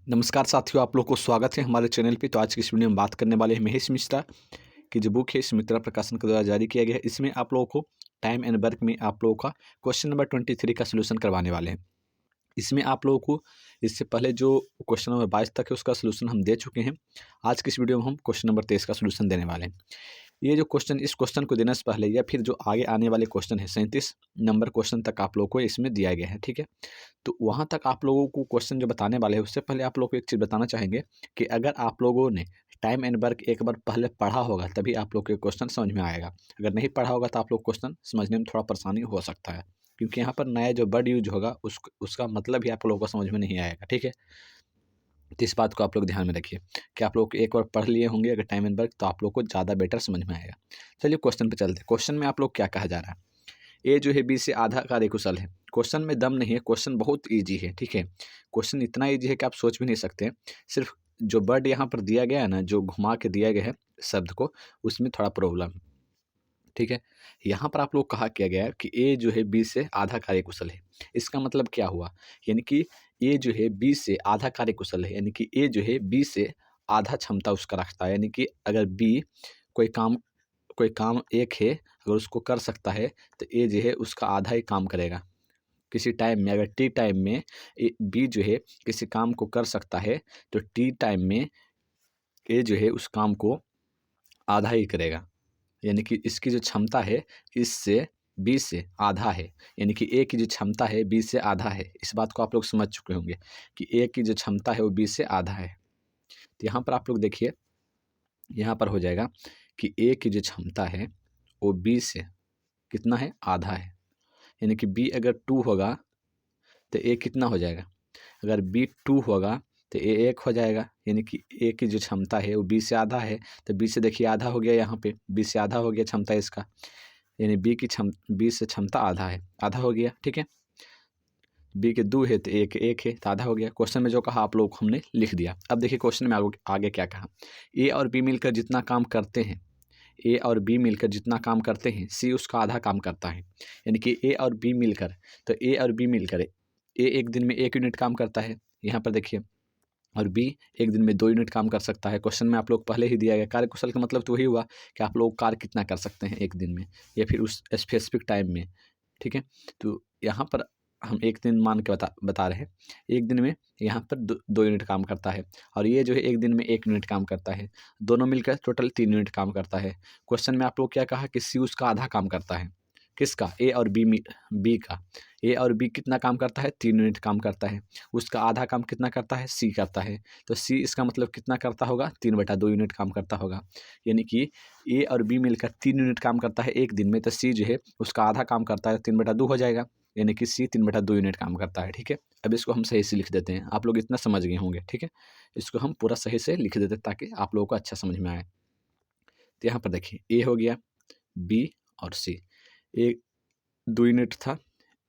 नमस्कार साथियों, आप लोग को स्वागत है हमारे चैनल पे। तो आज की इस वीडियो में बात करने वाले हैं महेश मिश्रा की जो बुक है सुमित्रा प्रकाशन के द्वारा जारी किया गया है। इसमें आप लोगों को टाइम एंड वर्क में आप लोगों का क्वेश्चन नंबर 23 का सलूशन करवाने वाले हैं। इसमें आप लोगों को इससे पहले जो क्वेश्चन नंबर 22 तक है उसका सलूशन हम दे चुके हैं। आज की इस वीडियो में हम क्वेश्चन नंबर 23 का सलूशन देने वाले हैं। ये जो क्वेश्चन इस क्वेश्चन को देने से पहले या फिर जो आगे आने वाले क्वेश्चन है 37 नंबर क्वेश्चन तक आप लोगों को इसमें दिया गया है, ठीक है। तो वहाँ तक आप लोगों को क्वेश्चन जो बताने वाले हैं उससे पहले आप लोगों को एक चीज़ बताना चाहेंगे कि अगर आप लोगों ने टाइम एंड वर्क एक बार पहले पढ़ा होगा तभी आप लोग के क्वेश्चन समझ में आएगा। अगर नहीं पढ़ा होगा तो आप लोग क्वेश्चन समझने में थोड़ा परेशानी हो सकता है, क्योंकि यहाँ पर नया जो वर्ड यूज होगा उसका मतलब ही आप लोगों को समझ में नहीं आएगा, ठीक है। तो इस बात को आप लोग ध्यान में रखिए कि आप लोग एक बार पढ़ लिए होंगे अगर टाइम एंड वर्क तो आप लोग को ज़्यादा बेटर समझ में आएगा। चलिए क्वेश्चन पे चलते हैं। क्वेश्चन में आप लोग क्या कहा जा रहा है, ए जो है बी से आधा कार्यकुशल है। क्वेश्चन में दम नहीं है, क्वेश्चन बहुत ईजी है, ठीक है। क्वेश्चन इतना ईजी है कि आप सोच भी नहीं सकते। सिर्फ जो वर्ड यहाँ पर दिया गया है ना, जो घुमा के दिया गया है शब्द को, उसमें थोड़ा प्रॉब्लम है, ठीक है। यहाँ पर आप लोग कहा किया गया है कि ए जो है बी से आधा कार्यकुशल है। इसका मतलब क्या हुआ, यानी कि ए जो है बी से आधा कार्यकुशल है, यानी कि ए जो है बी से आधा क्षमता उसका रखता है। यानी कि अगर बी कोई काम कोई काम एक है, अगर उसको कर सकता है तो ए जो है उसका आधा ही काम करेगा। किसी टाइम में अगर टी टाइम में बी जो है किसी काम को कर सकता है तो टी टाइम में ए जो है उस काम को आधा ही करेगा। यानी कि इसकी जो क्षमता है इससे बी से आधा है। यानी कि ए की जो क्षमता है बी से आधा है। इस बात को आप लोग समझ चुके होंगे कि ए की जो क्षमता है वो बी से आधा है। तो यहाँ पर आप लोग देखिए, यहाँ पर हो जाएगा कि ए की जो क्षमता है वो बी से कितना है, आधा है। यानी कि बी अगर 2 होगा तो ए कितना हो जाएगा, अगर बी 2 होगा तो ए 1 हो जाएगा। यानी कि ए की जो क्षमता है वो बी से आधा है, तो बी से देखिए आधा हो गया, यहाँ पे बी से आधा हो गया क्षमता इसका। यानी बी से क्षमता आधा है, आधा हो गया, ठीक है। बी के 2 है तो ए के 1 है तो आधा हो गया। क्वेश्चन में जो कहा आप लोग हमने लिख दिया। अब देखिए क्वेश्चन में आगे क्या कहा, ए और बी मिलकर जितना काम करते हैं, ए और बी मिलकर जितना काम करते हैं सी उसका आधा काम करता है। यानी कि ए और बी मिलकर, तो ए और बी मिलकर ए एक दिन में 1 यूनिट काम करता है, यहाँ पर देखिए, और बी एक दिन में 2 यूनिट काम कर सकता है। क्वेश्चन में आप लोग पहले ही दिया गया। कार्यकुशल का मतलब तो वही हुआ कि आप लोग कार्य कितना कर सकते हैं एक दिन में या फिर उस स्पेसिफिक टाइम में, ठीक है। तो यहाँ पर हम एक दिन मान के बता रहे हैं। एक दिन में यहाँ पर 2 यूनिट काम करता है और ये जो है एक दिन में 1 यूनिट काम करता है। दोनों मिलकर टोटल 3 यूनिट काम करता है। क्वेश्चन में आप लोग क्या कहा कि सी उसका आधा काम करता है। किसका, ए और बी का। ए और बी कितना काम करता है, 3 यूनिट काम करता है। उसका आधा काम कितना करता है, सी करता है। तो सी इसका मतलब कितना करता होगा, 3/2 यूनिट काम करता होगा। यानी कि ए और बी मिलकर 3 यूनिट काम करता है एक दिन में, तो सी जो है उसका आधा काम करता है, 3/2 हो जाएगा। यानी कि सी 3/2 यूनिट काम करता है, ठीक है। अब इसको हम सही से लिख देते हैं। आप लोग इतना समझ गए होंगे, ठीक है। इसको हम पूरा सही से लिख देते हैं ताकि आप लोगों को अच्छा समझ में आए। तो यहाँ पर देखिए, ए हो गया, बी और सी। ए 2 यूनिट था,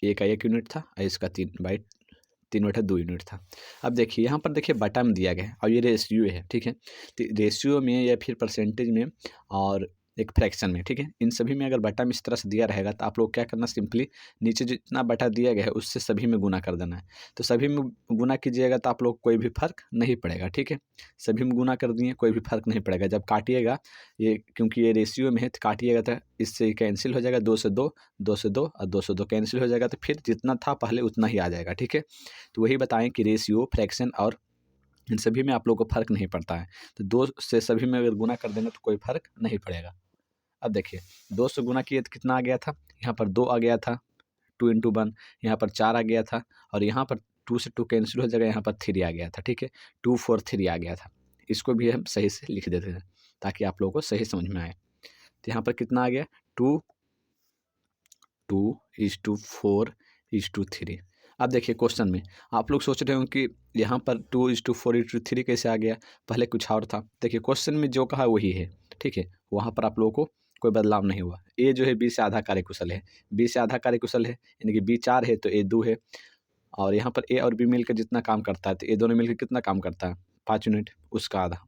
ए का 1 यूनिट था और इसका 3/2 यूनिट था। अब देखिए यहाँ पर देखिए बटा में दिया गया है और ये रेशियो है, ठीक है। तो रेशियो में या फिर परसेंटेज में और एक फ्रैक्शन में, ठीक है, इन सभी में अगर बटा में इस तरह से दिया रहेगा तो आप लोग क्या करना, सिंपली नीचे जितना बटा दिया गया है उससे सभी में गुना कर देना है। तो सभी में गुना कीजिएगा तो आप लोग कोई भी फर्क नहीं पड़ेगा, ठीक है। सभी में गुना कर दिए, कोई भी फर्क नहीं पड़ेगा। जब काटिएगा, ये क्योंकि ये रेशियो में है तो काटिएगा तो इससे कैंसिल हो जाएगा, 2 से 2, 2 से 2 और 2 से 2 कैंसिल हो जाएगा, तो फिर जितना था पहले उतना ही आ जाएगा, ठीक है। तो वही बताएं कि रेशियो, फ्रैक्शन और इन सभी में आप लोगों को फ़र्क नहीं पड़ता है। तो 2 से सभी में अगर गुना कर देंगे तो कोई फ़र्क नहीं पड़ेगा। अब देखिए 2 से गुना किए तो कितना आ गया था, यहाँ पर 2 आ गया था, 2 × 1, यहाँ पर 4 आ गया था और यहाँ पर 2 से 2 कैंसिल हो जाएगा, यहाँ पर 3 आ गया था, ठीक है। 2 4 3 आ गया था। इसको भी हम सही से लिख देते हैं ताकि आप लोगों को सही समझ में आए। तो यहाँ पर कितना आ गया, 2 2:4:3। अब देखिए क्वेश्चन में आप लोग सोच रहे हो कि यहाँ पर 2:4:3 कैसे आ गया, पहले कुछ और था। देखिए क्वेश्चन में जो कहा वही है, ठीक है। वहाँ पर आप लोगों को कोई बदलाव नहीं हुआ। ए जो है बी से आधा कार्यकुशल है, बी से आधा कार्यकुशल है, यानी कि बी 4 है तो ए 2 है। और यहाँ पर ए और बी मिलकर जितना काम करता है तो ए दोनों मिलकर कितना काम करता है, 5 यूनिट, उसका आधा।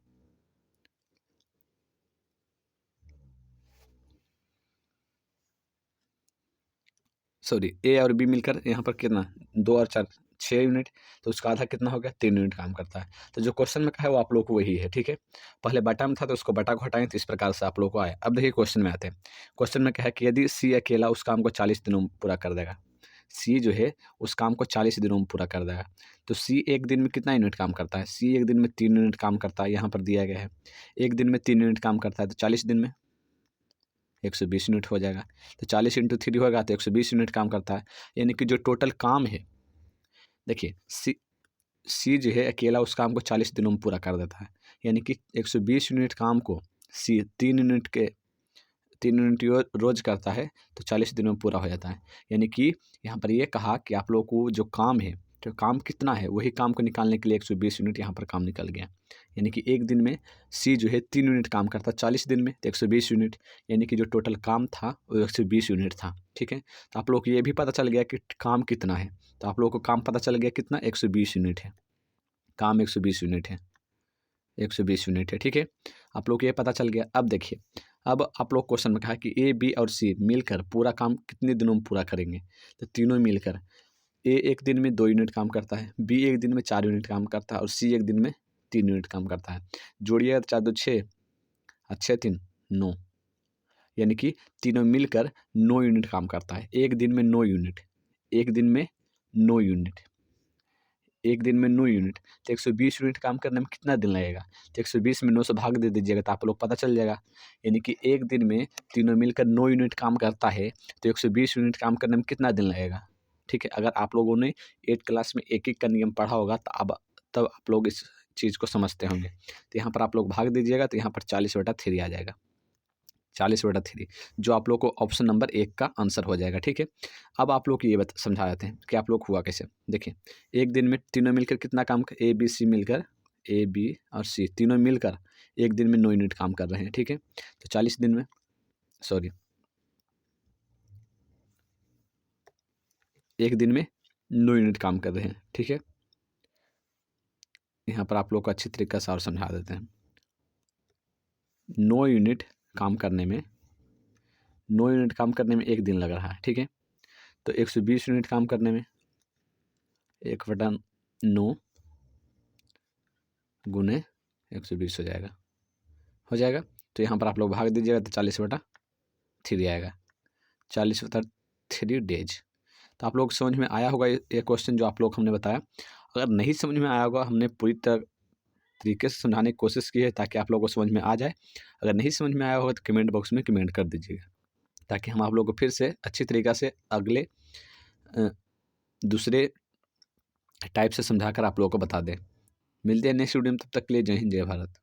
सॉरी, ए और बी मिलकर यहाँ पर कितना, 2 और 4, 6 यूनिट, तो उसका आधा कितना हो गया, 3 यूनिट काम करता है। तो जो क्वेश्चन में कहा है वो आप लोग को वही है, ठीक है। पहले बटा में था तो उसको बटा को हटाएँ तो इस प्रकार से आप लोग को आया। अब देखिए क्वेश्चन में आते हैं। क्वेश्चन में क्या है कि यदि सी अकेला उस काम को 40 दिनों में पूरा कर देगा। सी जो है उस काम को 40 दिनों में पूरा कर देगा। तो सी एक दिन में कितना यूनिट काम करता है? सी एक दिन में 3 यूनिट काम करता है, यहाँ पर दिया गया है। एक दिन में 3 यूनिट काम करता है तो 40 दिन में 120 यूनिट हो जाएगा। तो 40 × 3 होगा तो 120 यूनिट काम करता है। यानी कि जो टोटल काम है, देखिए सी जो है अकेला उस काम को 40 दिनों में पूरा कर देता है। यानी कि 120 यूनिट काम को सी 3 यूनिट रोज करता है तो 40 दिनों में पूरा हो जाता है। यानी कि यहाँ पर ये कहा कि आप लोगों को जो काम है, तो काम कितना है वही काम को निकालने के लिए 120 यूनिट यहाँ पर काम निकल गया। यानी कि एक दिन में सी जो है 3 यूनिट काम करता है 40 दिन में तो 120 यूनिट, यानी कि जो टोटल काम था वो 120 यूनिट था, ठीक है। तो आप लोग को ये भी पता चल गया कि काम कितना है। तो आप लोगों को काम पता चल गया कितना, 120 यूनिट है। काम 120 यूनिट है, 120 यूनिट है, ठीक है। आप लोग को ये पता चल गया। अब देखिए, अब आप लोग क्वेश्चन में कहा कि ए, बी और सी मिलकर पूरा काम कितने दिनों में पूरा करेंगे। तो तीनों मिलकर, ए एक दिन में 2 यूनिट काम करता है, बी एक दिन में 4 यूनिट काम करता है और सी एक दिन में 3 यूनिट काम करता है। जोड़िए 4 2 6 और 6 3 9, यानी कि तीनों मिलकर 9 यूनिट काम करता है। एक दिन में 9 यूनिट, एक दिन में 9 यूनिट, एक दिन में 9 यूनिट, तो 120 यूनिट काम करने में कितना दिन लगेगा। तो 120 में 9 से भाग दे दीजिएगा तो आप लोग पता चल जाएगा। यानी कि एक दिन में तीनों मिलकर 9 यूनिट काम करता है तो 120 यूनिट काम करने में कितना दिन लगेगा, ठीक है। अगर आप लोगों ने 8 क्लास में एक-एक का नियम पढ़ा होगा तो अब तब आप लोग इस चीज़ को समझते होंगे। तो यहाँ पर आप लोग भाग दीजिएगा तो यहाँ पर 40/3 आ जाएगा, 40/3, जो आप लोग को ऑप्शन नंबर 1 का आंसर हो जाएगा, ठीक है। अब आप लोग को ये समझा देते हैं कि आप लोग हुआ कैसे। देखिए, एक दिन में तीनों मिलकर कितना काम, ए बी सी मिलकर, ए बी और सी तीनों मिलकर एक दिन में 9 यूनिट काम कर रहे हैं, ठीक है। तो 40 दिन में, सॉरी, एक दिन में 9 यूनिट काम कर रहे हैं, ठीक है। यहाँ पर आप लोग को अच्छी तरीके से और समझा देते हैं। 9 यूनिट काम करने में, 9 यूनिट काम करने में एक दिन लग रहा है, ठीक है। तो 120 यूनिट काम करने में 1/9 गुने 120 हो जाएगा। तो यहाँ पर आप लोग भाग दीजिएगा तो 40/3 आएगा, 40/3 डेज। तो आप लोग समझ में आया होगा ये क्वेश्चन जो आप लोग हमने बताया। अगर नहीं समझ में आया होगा, हमने पूरी तरीके से समझाने की कोशिश की है ताकि आप लोगों को समझ में आ जाए। अगर नहीं समझ में आया होगा तो कमेंट बॉक्स में कमेंट कर दीजिएगा ताकि हम आप लोगों को फिर से अच्छी तरीक़ा से अगले दूसरे टाइप से समझा कर आप लोगों को बता दें। मिलते हैं नेक्स्ट वीडियो में, तब तक के लिए जय हिंद जय भारत।